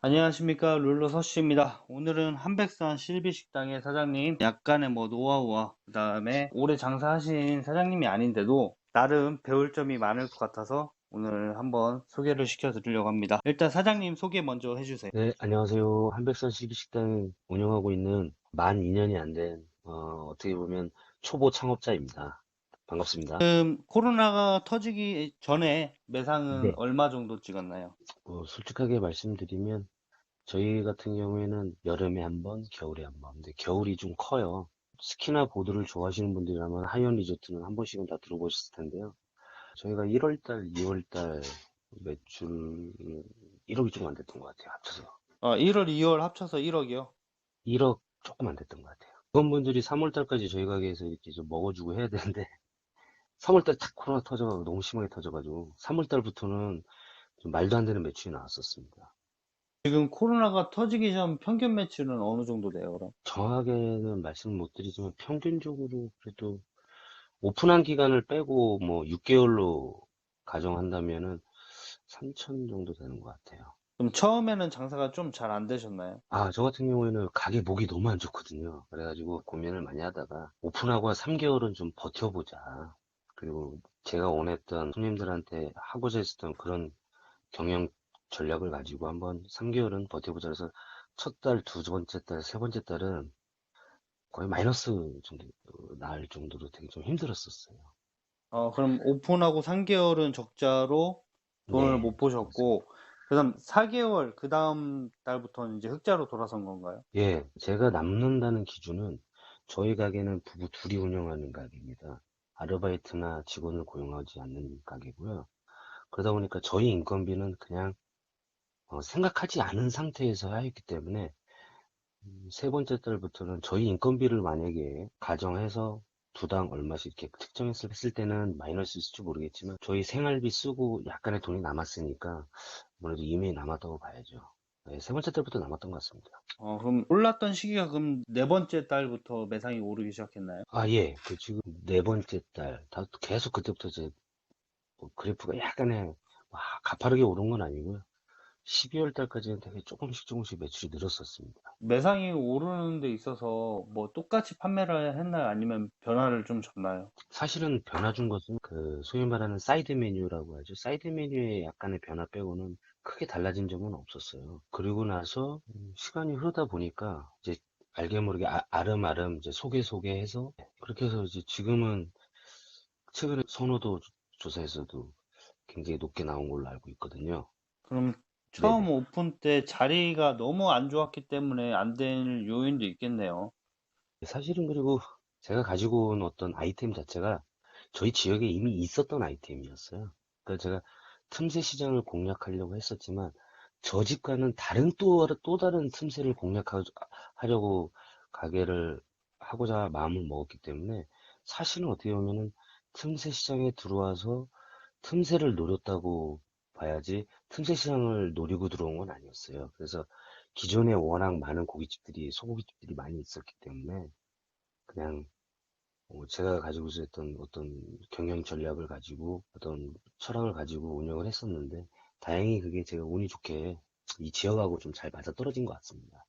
안녕하십니까 룰루서씨입니다. 오늘은 한백산 실비식당의 사장님 약간의 노하우와 그 다음에 오래 장사하신 사장님이 아닌데도 나름 배울 점이 많을 것 같아서 오늘 한번 소개를 시켜드리려고 합니다. 일단 사장님 소개 먼저 해주세요. 네, 안녕하세요. 한백선 식당 운영하고 있는 만 2년이 안 된, 어떻게 보면 초보 창업자입니다. 반갑습니다. 지금 코로나가 터지기 전에 매상은 네. 얼마 정도 찍었나요? 솔직하게 말씀드리면, 저희 같은 경우에는 여름에 한 번, 겨울에 한 번. 근데 겨울이 좀 커요. 스키나 보드를 좋아하시는 분들이라면 하이언 리조트는 한 번씩은 다 들어보셨을 텐데요. 저희가 1월달, 2월달 매출 1억이 조금 안 됐던 것 같아요. 합쳐서. 1월, 2월 합쳐서 1억이요? 1억 조금 안 됐던 것 같아요. 그런 분들이 3월달까지 저희 가게에서 이렇게 좀 먹어주고 해야 되는데, 3월달 탁 코로나 터져가지고 너무 심하게 터져가지고 3월달부터는 좀 말도 안 되는 매출이 나왔었습니다. 지금 코로나가 터지기 전 평균 매출은 어느 정도 돼요, 그럼? 정확하게는 말씀을 못 드리지만 평균적으로 그래도 오픈한 기간을 빼고 뭐 6개월로 가정한다면은 3천 정도 되는 것 같아요. 그럼 처음에는 장사가 좀 잘 안 되셨나요? 저 같은 경우에는 가게 목이 너무 안 좋거든요. 그래가지고 고민을 많이 하다가 오픈하고 한 3개월은 좀 버텨보자. 그리고 제가 원했던 손님들한테 하고자 했었던 그런 경영 전략을 가지고 한번 3개월은 버텨보자 해서 첫 달, 두 번째 달, 세 번째 달은 거의 마이너스 정도 날 정도로 되게 좀 힘들었었어요. 그럼 오픈하고 3개월은 적자로 돈을 네, 못 맞습니다. 버셨고, 그다음 4개월, 그 다음 달부터는 이제 흑자로 돌아선 건가요? 예, 제가 남는다는 기준은 저희 가게는 부부 둘이 운영하는 가게입니다. 아르바이트나 직원을 고용하지 않는 가게고요. 그러다 보니까 저희 인건비는 그냥 생각하지 않은 상태에서 하였기 때문에 세 번째 달부터는 저희 인건비를 만약에 가정해서 두당 얼마씩 이렇게 특정했을 때는 마이너스일지 모르겠지만 저희 생활비 쓰고 약간의 돈이 남았으니까 아무래도 이미 남았다고 봐야죠. 네, 세 번째 달부터 남았던 것 같습니다. 그럼 올랐던 시기가 그럼 네 번째 달부터 매상이 오르기 시작했나요? 예. 그 지금 네 번째 달, 계속 그때부터 이제 뭐 그래프가 약간의 가파르게 오른 건 아니고요. 12월 달까지는 되게 조금씩 조금씩 매출이 늘었었습니다. 매상이 오르는 데 있어서 똑같이 판매를 했나요? 아니면 변화를 좀 줬나요? 사실은 변화 준 것은 그 소위 말하는 사이드 메뉴라고 하죠. 사이드 메뉴의 약간의 변화 빼고는 크게 달라진 점은 없었어요. 그리고 나서 시간이 흐르다 보니까 이제 알게 모르게 아름아름 이제 소개해서 그렇게 해서 이제 지금은 최근에 선호도 조사에서도 굉장히 높게 나온 걸로 알고 있거든요. 그럼 처음 네네. 오픈 때 자리가 너무 안 좋았기 때문에 안 될 요인도 있겠네요. 사실은 그리고 제가 가지고 온 어떤 아이템 자체가 저희 지역에 이미 있었던 아이템이었어요. 그러니까 제가 틈새 시장을 공략하려고 했었지만 저 집과는 다른 또 다른 틈새를 공략하려고 가게를 하고자 마음을 먹었기 때문에 사실은 어떻게 보면은 틈새 시장에 들어와서 틈새를 노렸다고 봐야지 틈새 시장을 노리고 들어온 건 아니었어요. 그래서 기존에 워낙 많은 소고기집들이 많이 있었기 때문에 그냥 제가 가지고 있었던 어떤 경영 전략을 가지고 어떤 철학을 가지고 운영을 했었는데 다행히 그게 제가 운이 좋게 이 지역하고 좀 잘 맞아떨어진 것 같습니다.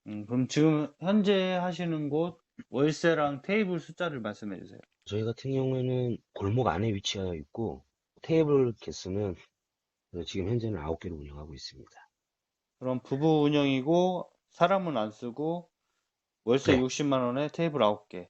그럼 지금 현재 하시는 곳 월세랑 테이블 숫자를 말씀해 주세요. 저희 같은 경우에는 골목 안에 위치하여 있고 테이블 개수는 지금 현재는 9개를 운영하고 있습니다. 그럼 부부 운영이고 사람은 안 쓰고 월세 네, 60만 원에 테이블 9개.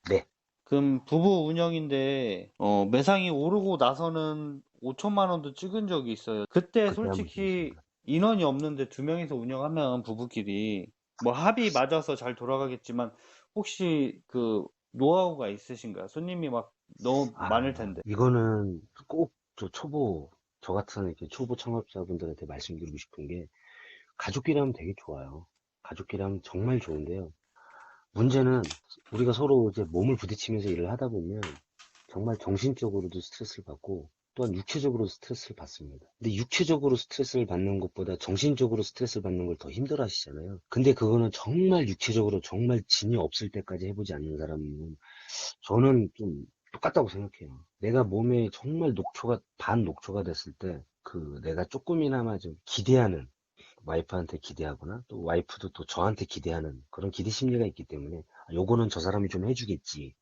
네, 그럼 부부 운영인데 매상이 오르고 나서는 5천만 원도 찍은 적이 있어요. 그때 그때 한번 솔직히 찍었습니다. 인원이 없는데 두 명이서 운영하면 부부끼리 합이 맞아서 잘 돌아가겠지만 혹시 그 노하우가 있으신가요? 손님이 막 너무 많을 텐데. 이거는 꼭 저 같은 이렇게 초보 창업자분들한테 말씀드리고 싶은 게 가족끼리 하면 되게 좋아요. 가족끼리 하면 정말 좋은데요. 문제는 우리가 서로 이제 몸을 부딪히면서 일을 하다 보면 정말 정신적으로도 스트레스를 받고 또한 육체적으로 스트레스를 받습니다. 근데 육체적으로 스트레스를 받는 것보다 정신적으로 스트레스를 받는 걸 더 힘들어 하시잖아요. 근데 그거는 정말 육체적으로 정말 진이 없을 때까지 해보지 않는 사람은 저는 좀 똑같다고 생각해요. 내가 몸에 정말 반 녹초가 됐을 때 그 내가 조금이나마 좀 기대하는 와이프한테 기대하거나 또 와이프도 또 저한테 기대하는 그런 기대 심리가 있기 때문에 요거는 저 사람이 좀 해주겠지.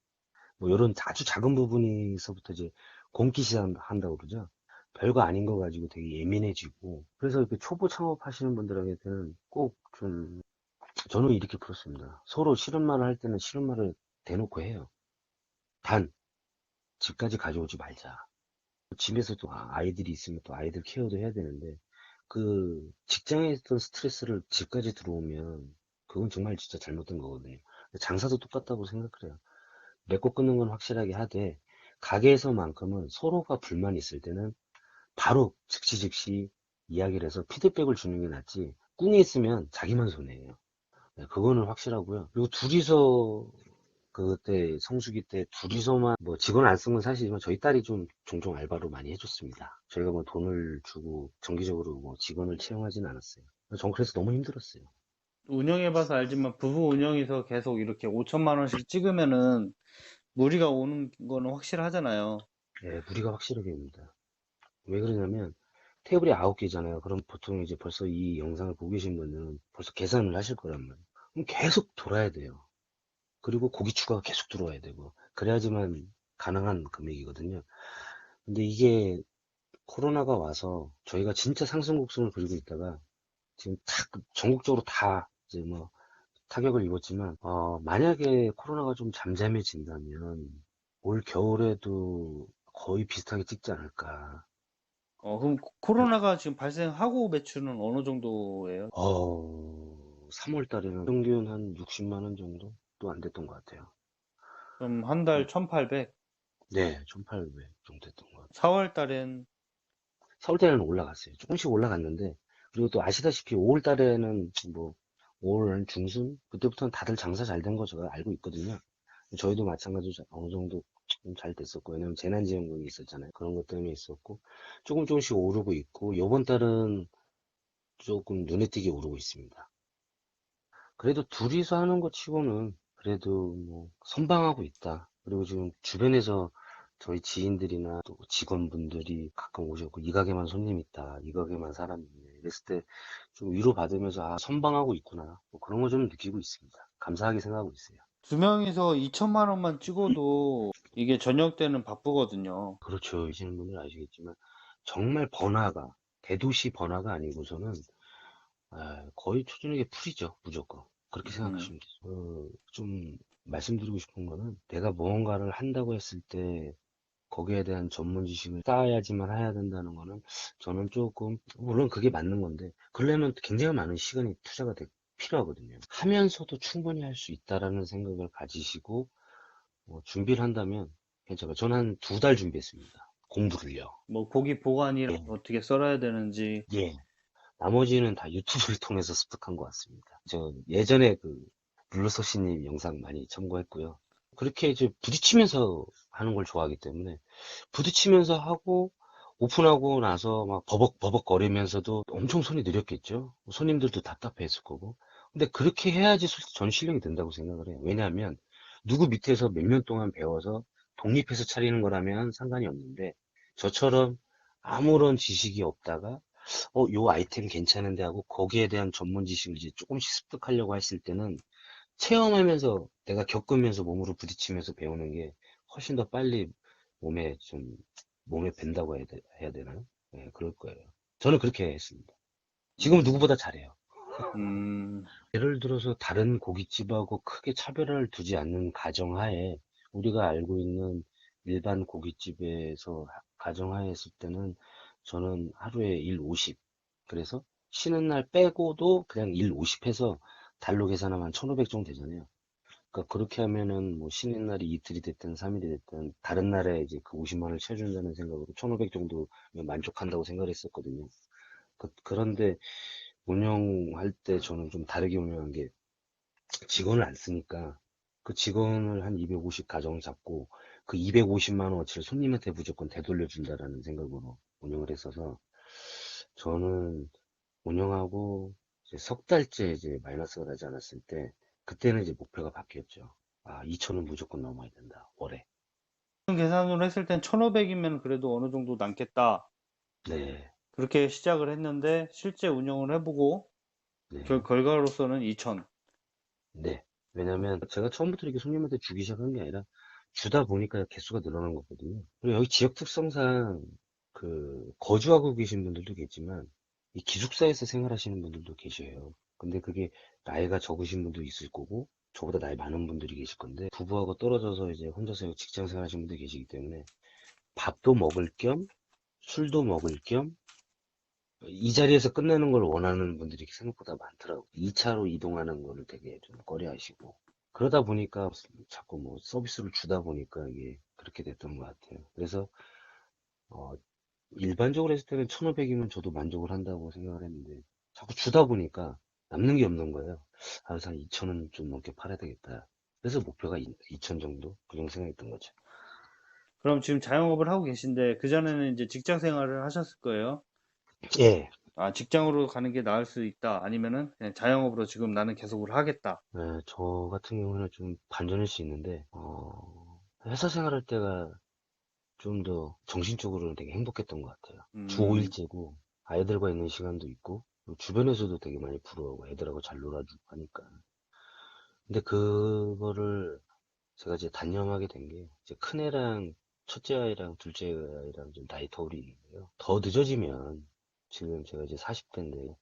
뭐 이런 아주 작은 부분에서부터 이제 공기시 한다고 그러죠. 별거 아닌 거 가지고 되게 예민해지고 그래서 이렇게 초보 창업하시는 분들에게는 꼭 좀 저는 이렇게 그렇습니다. 서로 싫은 말을 할 때는 싫은 말을 대놓고 해요. 단 집까지 가져오지 말자. 집에서 또 아이들이 있으면 또 아이들 케어도 해야 되는데 그 직장에 있던 스트레스를 집까지 들어오면 그건 정말 진짜 잘못된 거거든요. 장사도 똑같다고 생각을 해요. 맺고 끊는 건 확실하게 하되 가게에서만큼은 서로가 불만이 있을 때는 바로 즉시 이야기를 해서 피드백을 주는 게 낫지 꿍이 있으면 자기만 손해예요. 네, 그거는 확실하고요. 그리고 둘이서 그때 성수기 때 둘이서만 뭐 직원 안 쓴 건 사실이지만 저희 딸이 좀 종종 알바로 많이 해줬습니다. 저희가 뭐 돈을 주고 정기적으로 뭐 직원을 채용하진 않았어요. 전 그래서 너무 힘들었어요. 운영해봐서 알지만 부부 운영에서 계속 이렇게 5천만 원씩 찍으면은 무리가 오는 거는 확실하잖아요. 예, 무리가 확실하게 옵니다. 왜 그러냐면 테이블이 9개잖아요. 그럼 보통 이제 벌써 이 영상을 보고 계신 분은 벌써 계산을 하실 거란 말이에요. 그럼 계속 돌아야 돼요. 그리고 고기 추가가 계속 들어와야 되고 그래야지만 가능한 금액이거든요. 근데 이게 코로나가 와서 저희가 진짜 상승곡선을 그리고 있다가 지금 탁 전국적으로 다 이제 뭐 타격을 입었지만 만약에 코로나가 좀 잠잠해진다면 올 겨울에도 거의 비슷하게 찍지 않을까. 그럼 코로나가 지금 발생하고 매출은 어느 정도예요? 3월 달에는 평균 한 60만 원 정도도 안 됐던 것 같아요. 그럼 한 달 1,800, 네, 1,800 정도 됐던 것 같아요. 4월 달엔 4월 달에는 올라갔어요. 조금씩 올라갔는데, 그리고 또 아시다시피 5월 달에는 뭐, 5월 중순? 그때부터는 다들 장사 잘 된 거 제가 알고 있거든요. 저희도 마찬가지로 어느 정도 좀 잘 됐었고, 왜냐면 재난지원금이 있었잖아요. 그런 것 때문에 있었고, 조금씩 오르고 있고, 요번 달은 조금 눈에 띄게 오르고 있습니다. 그래도 둘이서 하는 것 치고는 그래도 뭐 선방하고 있다. 그리고 지금 주변에서 저희 지인들이나 또 직원분들이 가끔 오셨고 이 가게만 손님 있다. 이 가게만 사람 있네. 이랬을 때 좀 위로받으면서 선방하고 있구나. 뭐 그런 거 좀 느끼고 있습니다. 감사하게 생각하고 있어요. 두 명이서 2천만 원만 찍어도 이게 저녁 때는 바쁘거든요. 그렇죠. 이시는 분들 아시겠지만 정말 번화가 대도시 번화가 아니고서는 거의 초저녁에 풀이죠, 무조건. 그렇게 음, 생각하시면 되죠. 좀 말씀드리고 싶은 거는 내가 무언가를 한다고 했을 때 거기에 대한 전문 지식을 쌓아야지만 해야 된다는 거는 저는 조금, 물론 그게 맞는 건데, 그러려면 굉장히 많은 시간이 투자가 필요하거든요. 하면서도 충분히 할 수 있다라는 생각을 가지시고, 준비를 한다면 괜찮아요. 저는 한 2달 준비했습니다. 공부를요. 뭐 고기 보관이랑 예, 어떻게 썰어야 되는지. 예. 나머지는 다 유튜브를 통해서 습득한 것 같습니다. 저 예전에 그 블루소시님 영상 많이 참고했고요. 그렇게 이제 부딪히면서 하는 걸 좋아하기 때문에 부딪히면서 하고 오픈하고 나서 막 버벅버벅 거리면서도 엄청 손이 느렸겠죠. 손님들도 답답했을 거고. 근데 그렇게 해야지 솔직히 전 실력이 된다고 생각을 해요. 왜냐하면 누구 밑에서 몇 년 동안 배워서 독립해서 차리는 거라면 상관이 없는데 저처럼 아무런 지식이 없다가 요 아이템 괜찮은데 하고 거기에 대한 전문 지식을 이제 조금씩 습득하려고 했을 때는 체험하면서 내가 겪으면서 몸으로 부딪히면서 배우는 게 훨씬 더 빨리 몸에 좀 몸에 밴다고 해야 되나요? 네, 그럴 거예요. 저는 그렇게 했습니다. 지금은 음, 누구보다 잘해요. 음, 예를 들어서 다른 고깃집하고 크게 차별을 두지 않는 가정하에 우리가 알고 있는 일반 고깃집에서 가정하에 했을 때는 저는 하루에 일 50. 그래서 쉬는 날 빼고도 그냥 일 50 해서 달로 계산하면 1,500 정도 되잖아요. 그러니까 그렇게 하면은 뭐 쉬는 날이 이틀이 됐든 3일이 됐든 다른 날에 이제 그 50만 원을 채워준다는 생각으로 1,500 정도면 만족한다고 생각을 했었거든요. 그런데 운영할 때 저는 좀 다르게 운영한 게 직원을 안 쓰니까 그 직원을 한 250 가정 잡고 그 250만 원어치를 손님한테 무조건 되돌려준다라는 생각으로 운영을 했어서 저는 운영하고 이제 석 달째 이제 마이너스가 나지 않았을 때 그때는 이제 목표가 바뀌었죠. 2천은 무조건 넘어야 된다. 월에. 계산으로 했을 땐 1,500이면 그래도 어느 정도 남겠다. 네. 그렇게 시작을 했는데 실제 운영을 해보고 네. 결과로서는 2천. 네. 왜냐면 제가 처음부터 이렇게 손님한테 주기 시작한 게 아니라 주다 보니까 개수가 늘어난 거거든요. 그리고 여기 지역 특성상 거주하고 계신 분들도 계지만 이 기숙사에서 생활하시는 분들도 계셔요. 근데 그게 나이가 적으신 분도 있을 거고 저보다 나이 많은 분들이 계실 건데 부부하고 떨어져서 이제 혼자서 직장 생활하시는 분들이 계시기 때문에 밥도 먹을 겸 술도 먹을 겸 이 자리에서 끝내는 걸 원하는 분들이 생각보다 많더라고요. 2차로 이동하는 거를 되게 좀 꺼려하시고. 그러다 보니까 자꾸 뭐 서비스를 주다 보니까 이게 그렇게 됐던 것 같아요. 그래서, 어, 일반적으로 했을 때는 1,500이면 저도 만족을 한다고 생각을 했는데, 자꾸 주다 보니까 남는 게 없는 거예요. 아, 그래서 한 2,000원 좀 넘게 팔아야 되겠다. 그래서 목표가 2,000 정도? 그 정도 생각했던 거죠. 그럼 지금 자영업을 하고 계신데 그전에는 이제 직장 생활을 하셨을 거예요. 예. 아, 직장으로 가는 게 나을 수 있다. 아니면은 그냥 자영업으로 지금 나는 계속을 하겠다. 네, 저 같은 경우는 좀 반전일 수 있는데, 회사 생활할 때가 좀 더 정신적으로는 되게 행복했던 것 같아요. 주 음, 5일째고 아이들과 있는 시간도 있고 그리고 주변에서도 되게 많이 부러워하고 애들하고 잘 놀아주고 하니까. 근데 그거를 제가 이제 단념하게 된 게 이제 큰애랑 첫째 아이랑 둘째 아이랑 좀 나이 터울이고요. 더 늦어지면 지금 제가 이제 40대인데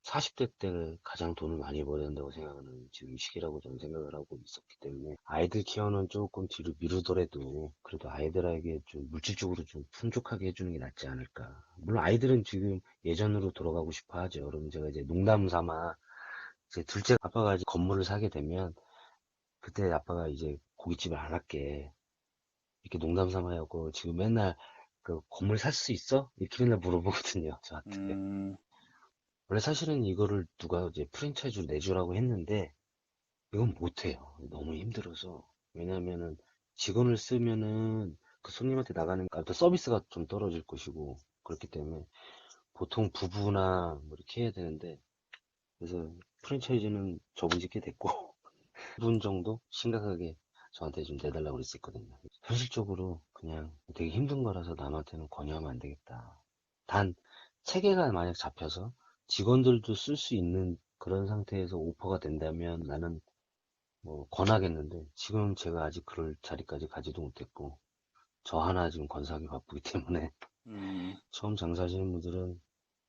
40대 때 가장 돈을 많이 벌어야 된다고 생각하는 지금 시기라고 저는 생각을 하고 있었기 때문에 아이들 케어는 조금 뒤로 미루더라도 그래도 아이들에게 좀 물질적으로 좀 풍족하게 해주는 게 낫지 않을까. 물론 아이들은 지금 예전으로 돌아가고 싶어 하죠. 그러면 제가 이제 농담 삼아 제 둘째 아빠가 이제 건물을 사게 되면 그때 아빠가 이제 고깃집을 안 할게. 이렇게 농담 삼아 하고 지금 맨날 그 건물 살 수 있어? 이렇게 맨날 물어보거든요, 저한테. 음, 원래 사실은 이거를 누가 이제 프랜차이즈로 내주라고 했는데 이건 못해요. 너무 힘들어서. 왜냐면은 직원을 쓰면은 그 손님한테 나가는 또 서비스가 좀 떨어질 것이고 그렇기 때문에 보통 부부나 뭐 이렇게 해야 되는데 그래서 프랜차이즈는 접은 지꽤 됐고 분 정도 심각하게 저한테 좀 내달라고 그랬었거든요. 현실적으로 그냥 되게 힘든 거라서 남한테는 권유하면 안 되겠다. 단 체계가 만약 잡혀서 직원들도 쓸 수 있는 그런 상태에서 오퍼가 된다면 나는 뭐 권하겠는데 지금 제가 아직 그럴 자리까지 가지도 못했고 저 하나 지금 건사하기 바쁘기 때문에 음, 처음 장사하시는 분들은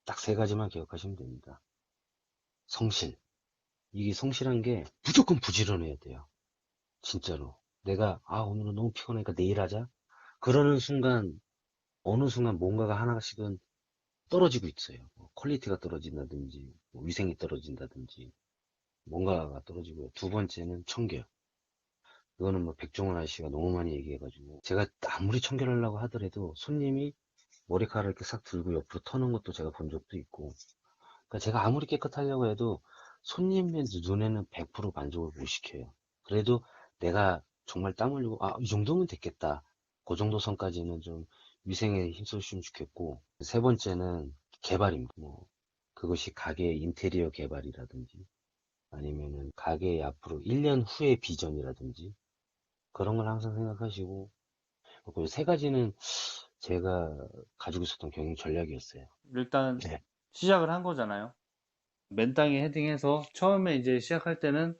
딱 세 가지만 기억하시면 됩니다. 성실. 이게 성실한 게 무조건 부지런해야 돼요. 진짜로. 내가 오늘은 너무 피곤하니까 내일 하자. 그러는 순간 어느 순간 뭔가가 하나씩은 떨어지고 있어요. 뭐 퀄리티가 떨어진다든지 뭐 위생이 떨어진다든지 뭔가가 떨어지고요. 두 번째는 청결. 이거는 뭐 백종원 아저씨가 너무 많이 얘기해가지고 제가 아무리 청결하려고 하더라도 손님이 머리카락을 이렇게 싹 들고 옆으로 터는 것도 제가 본 적도 있고 그러니까 제가 아무리 깨끗하려고 해도 손님의 눈에는 100% 만족을 못 시켜요. 그래도 내가 정말 땀 흘리고 이 정도면 됐겠다. 그 정도 선까지는 좀 위생에 힘써주시면 좋겠고 세 번째는 개발입니다. 뭐 그것이 가게 인테리어 개발이라든지 아니면은 가게 앞으로 1년 후의 비전이라든지 그런 걸 항상 생각하시고 그 세 가지는 제가 가지고 있었던 경영 전략이었어요. 일단 네. 시작을 한 거잖아요. 맨땅에 헤딩해서 처음에 이제 시작할 때는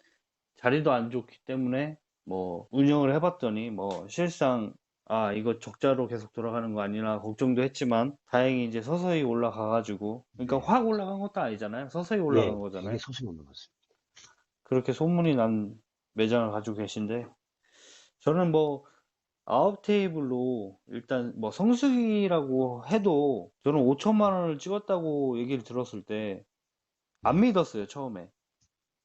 자리도 안 좋기 때문에 뭐 운영을 해봤더니 뭐 실상 아 이거 적자로 계속 돌아가는 거 아니나 걱정도 했지만 다행히 이제 서서히 올라가가지고 그러니까 네. 확 올라간 것도 아니잖아요. 서서히 올라간 예, 되게 거잖아요. 소식 올라갔어요. 그렇게 소문이 난 매장을 가지고 계신데 저는 뭐 아홉 테이블로 일단 뭐 성수기라고 해도 저는 5천만 원을 찍었다고 얘기를 들었을 때 안 네. 믿었어요 처음에.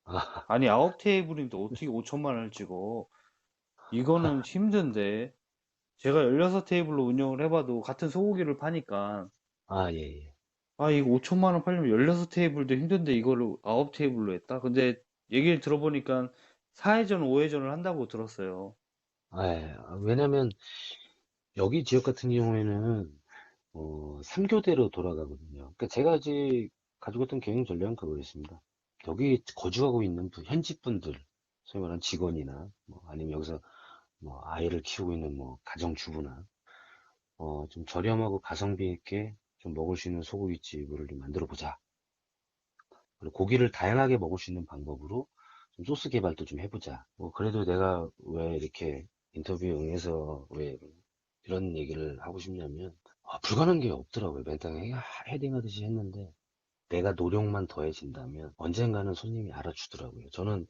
아, 아니 아홉 테이블인데 어떻게 5천만 원을 찍어? 이거는 힘든데 제가 16 테이블로 운영을 해봐도 같은 소고기를 파니까 예, 예. 아 이거 5천만 원 팔려면 16 테이블도 힘든데 이거를 아홉 테이블로 했다? 근데 얘기를 들어보니까 4회전 5회전을 한다고 들었어요. 예. 왜냐면 여기 지역 같은 경우에는 3교대로 돌아가거든요. 그러니까 제가 이제 가지고 있던 경영 전략은 그거였습니다. 여기 거주하고 있는 현지 분들, 소위 말하는 직원이나 뭐 아니면 여기서 뭐 아이를 키우고 있는 뭐 가정주부나 좀 저렴하고 가성비 있게 좀 먹을 수 있는 소고기집을 좀 만들어 보자. 그리고 고기를 다양하게 먹을 수 있는 방법으로 좀 소스 개발도 좀 해보자. 뭐 그래도 내가 왜 이렇게 인터뷰 응해서 왜 이런 얘기를 하고 싶냐면 불가능한 게 없더라고요. 맨땅에 헤딩하듯이 했는데 내가 노력만 더해진다면 언젠가는 손님이 알아주더라고요. 저는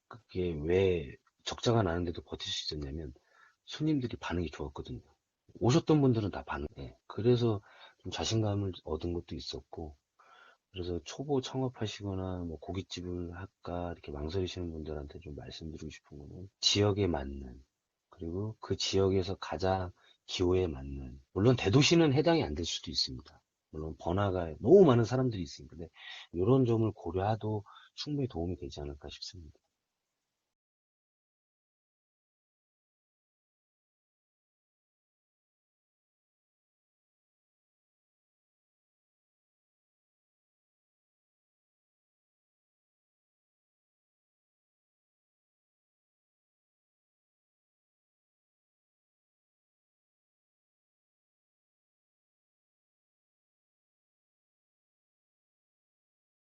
그게 왜 적자가 나는데도 버틸 수 있었냐면 손님들이 반응이 좋았거든요. 오셨던 분들은 다 반응해. 그래서 좀 자신감을 얻은 것도 있었고, 그래서 초보 창업하시거나 뭐 고깃집을 할까 이렇게 망설이시는 분들한테 좀 말씀드리고 싶은 거는 지역에 맞는, 그리고 그 지역에서 가장 기호에 맞는, 물론 대도시는 해당이 안 될 수도 있습니다. 물론 번화가에 너무 많은 사람들이 있으니까. 근데 이런 점을 고려해도 충분히 도움이 되지 않을까 싶습니다.